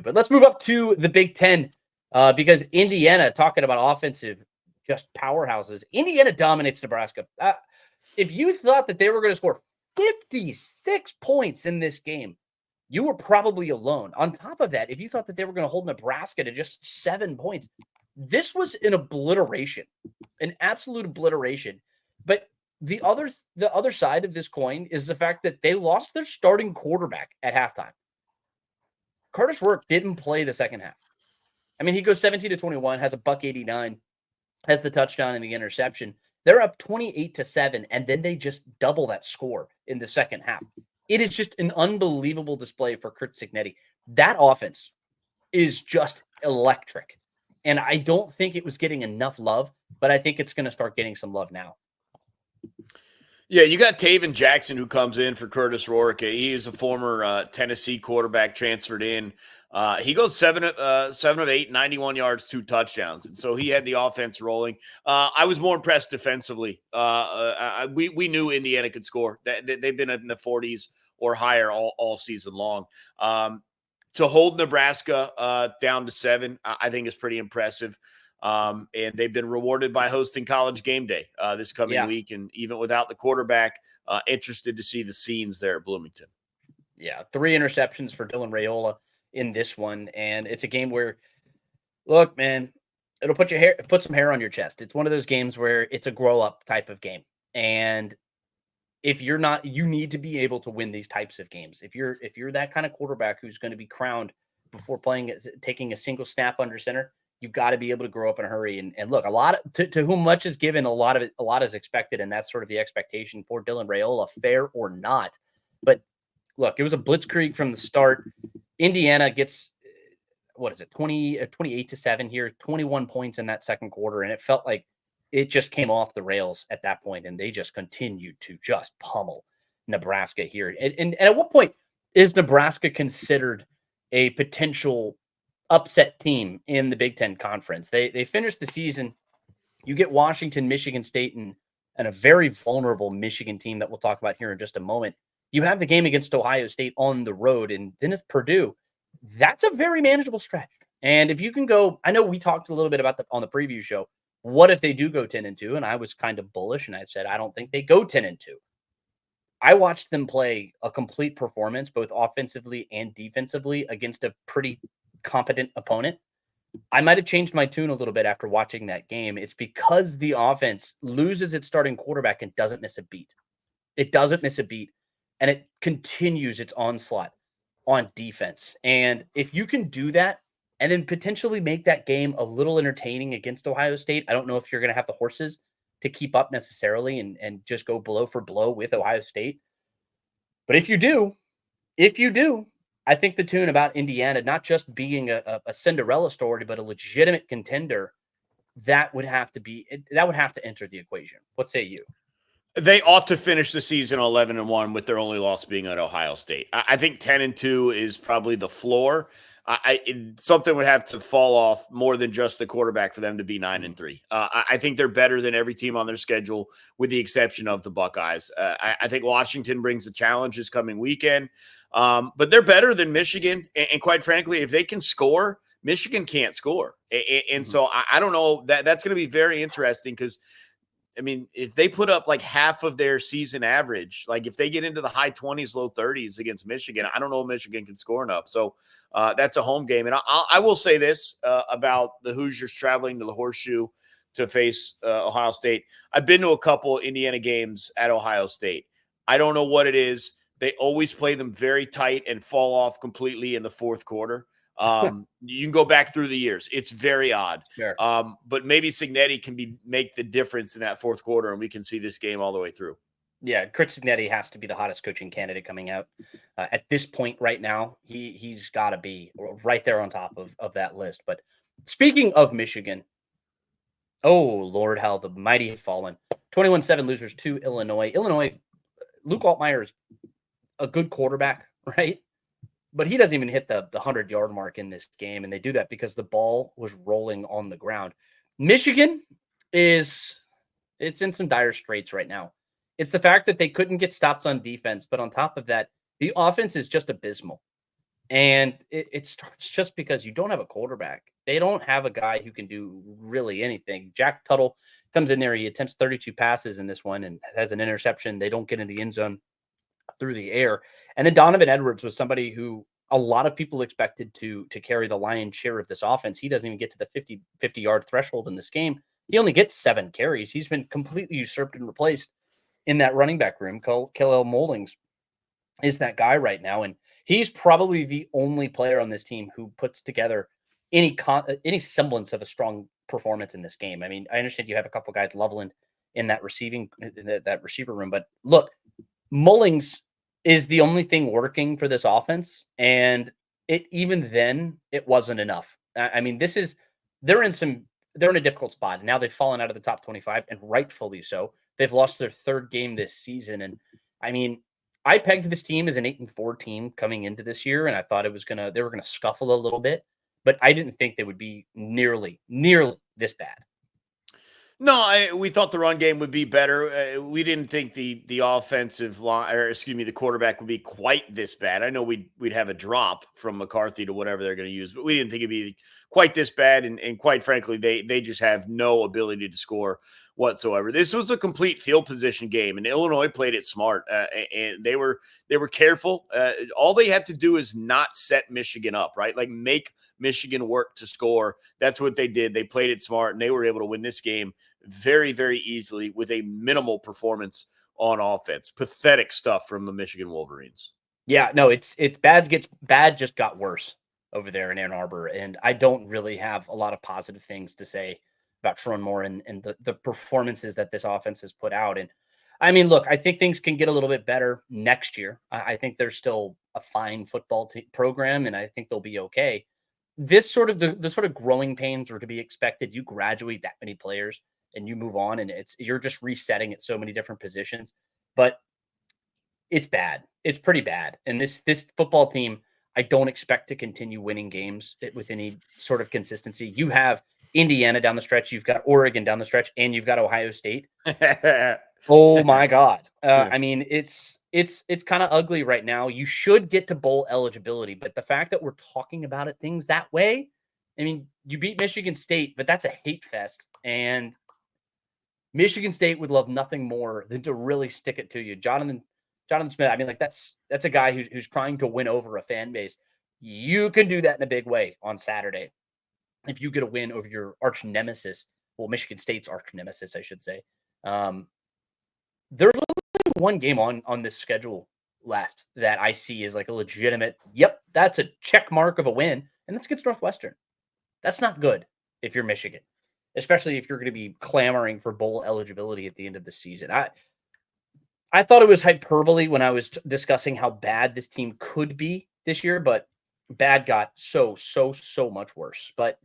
But let's move up to the Big Ten because Indiana, talking about offensive just powerhouses, Indiana dominates Nebraska. If you thought that they were going to score 56 points in this game, you were probably alone. On top of that, if you thought that they were going to hold Nebraska to just 7 points, this was an obliteration, an absolute obliteration. But the other side of this coin is the fact that they lost their starting quarterback at halftime. Curtis Rourke didn't play the second half. I mean, he goes 17-21, has a $189, has the touchdown and the interception. They're up 28-7, and then they just double that score in the second half. It is just an unbelievable display for Curt Cignetti. That offense is just electric. And I don't think it was getting enough love, but I think it's going to start getting some love now. Yeah, you got Taven Jackson who comes in for Curtis Rourke. He is a former Tennessee quarterback transferred in. He goes 7 of 8, 91 yards, 2 touchdowns. And so he had the offense rolling. I was more impressed defensively. We knew Indiana could score. They've been in the 40s or higher all season long. To hold Nebraska down to 7, I think is pretty impressive. And they've been rewarded by hosting College Game Day this coming week. And even without the quarterback, interested to see the scenes there at Bloomington. Yeah, 3 interceptions for Dylan Raiola in this one. And it's a game where, look, man, it'll put some hair on your chest. It's one of those games where it's a grow-up type of game. And if you're not, you need to be able to win these types of games. If you're that kind of quarterback who's going to be crowned before taking a single snap under center, you've got to be able to grow up in a hurry. And look, a lot to whom much is given, a lot is expected, and that's sort of the expectation for Dylan Raiola, fair or not. But look, it was a blitzkrieg from the start. Indiana gets 28-7 here, 21 points in that second quarter, and it felt like it just came off the rails at that point, and they just continued to just pummel Nebraska here. And at what point is Nebraska considered a potential upset team in the Big Ten Conference? They finished the season. You get Washington, Michigan State, and a very vulnerable Michigan team that we'll talk about here in just a moment. You have the game against Ohio State on the road, and then it's Purdue. That's a very manageable stretch. And if you can go, I know we talked a little bit about on the preview show, what if they do go 10-2? And I was kind of bullish, and I said, I don't think they go 10-2. I watched them play a complete performance, both offensively and defensively, against a pretty competent opponent. I might have changed my tune a little bit after watching that game. It's because the offense loses its starting quarterback and doesn't miss a beat. It doesn't miss a beat, and it continues its onslaught on defense. And if you can do that and then potentially make that game a little entertaining against Ohio State, I don't know if you're going to have the horses to keep up necessarily and just go blow for blow with Ohio State. But if you do, I think the tune about Indiana not just being a Cinderella story, but a legitimate contender, that would have to enter the equation. What say you? They ought to finish the season 11-1 with their only loss being at Ohio State. I think 10-2 is probably the floor. Something would have to fall off more than just the quarterback for them to be 9-3. I think they're better than every team on their schedule, with the exception of the Buckeyes. I think Washington brings the challenge this coming weekend, but they're better than Michigan. And quite frankly, if they can score, Michigan can't score. And so I don't know. That's going to be very interesting because, I mean, if they put up like half of their season average, like if they get into the high 20s, low 30s against Michigan, I don't know if Michigan can score enough. So that's a home game. And I will say this about the Hoosiers traveling to the Horseshoe to face Ohio State. I've been to a couple Indiana games at Ohio State. I don't know what it is. They always play them very tight and fall off completely in the fourth quarter. You can go back through the years. It's very odd. Sure. But maybe Cignetti can make the difference in that fourth quarter, and we can see this game all the way through. Yeah, Curt Cignetti has to be the hottest coaching candidate coming out at this point right now. He's got to be right there on top of that list. But speaking of Michigan, oh, Lord, how the mighty have fallen. 21-7 losers to Illinois. Luke Altmaier is a good quarterback, right? But he doesn't even hit the 100-yard mark in this game, and they do that because the ball was rolling on the ground. Michigan it's in some dire straits right now. It's the fact that they couldn't get stops on defense, but on top of that, the offense is just abysmal. And it starts just because you don't have a quarterback. They don't have a guy who can do really anything. Jack Tuttle comes in there. He attempts 32 passes in this one and has an interception. They don't get in the end zone through the air. And then Donovan Edwards was somebody who a lot of people expected to carry the lion's share of this offense. He doesn't even get to the 50-yard threshold in this game. He only gets 7 carries. He's been completely usurped and replaced in that running back room. Khalil Moldings is that guy right now, and he's probably the only player on this team who puts together any semblance of a strong performance in this game. I mean, I understand you have a couple guys, Loveland, in that that receiver room, but look, Mullings is the only thing working for this offense, and even then it wasn't enough. I mean, they're in a difficult spot. And now they've fallen out of the top 25, and rightfully so. They've lost their 3rd game this season, and I mean, I pegged this team as an 8-4 team coming into this year, and I thought they were gonna scuffle a little bit, but I didn't think they would be nearly this bad. No, we thought the run game would be better. We didn't think the offensive line, or excuse me, the quarterback would be quite this bad. I know we'd have a drop from McCarthy to whatever they're going to use, but we didn't think it'd be quite this bad. And quite frankly, they just have no ability to score whatsoever. This was a complete field position game, and Illinois played it smart, and they were careful. All they have to do is not set Michigan up, right? Like make Michigan work to score. That's what they did. They played it smart, and they were able to win this game very, very easily with a minimal performance on offense. Pathetic stuff from the Michigan Wolverines. Yeah, no, it's bad just got worse over there in Ann Arbor, and I don't really have a lot of positive things to say about Sherrone Moore and the performances that this offense has put out. And I mean, look, I think things can get a little bit better next year. I think they're still a fine football program, and I think they'll be okay. This sort of the sort of growing pains are to be expected. You graduate that many players and you move on, and you're just resetting at so many different positions. But it's bad. It's pretty bad. And this football team, I don't expect to continue winning games with any sort of consistency. You have Indiana down the stretch, you've got Oregon down the stretch, and you've got Ohio State. Oh my God. I mean, it's kind of ugly right now. You should get to bowl eligibility, but the fact that we're talking about things that way, I mean, you beat Michigan State, but that's a hate fest. And Michigan State would love nothing more than to really stick it to you. Jonathan Smith, I mean, like that's a guy who's trying to win over a fan base. You can do that in a big way on Saturday if you get a win over your arch nemesis. Well, Michigan State's arch nemesis, I should say. There's only one game on this schedule left that I see is like a legitimate, yep, that's a check mark of a win, and that's against Northwestern. That's not good if you're Michigan, especially if you're going to be clamoring for bowl eligibility at the end of the season. I thought it was hyperbole when I was discussing how bad this team could be this year, but bad got so much worse. But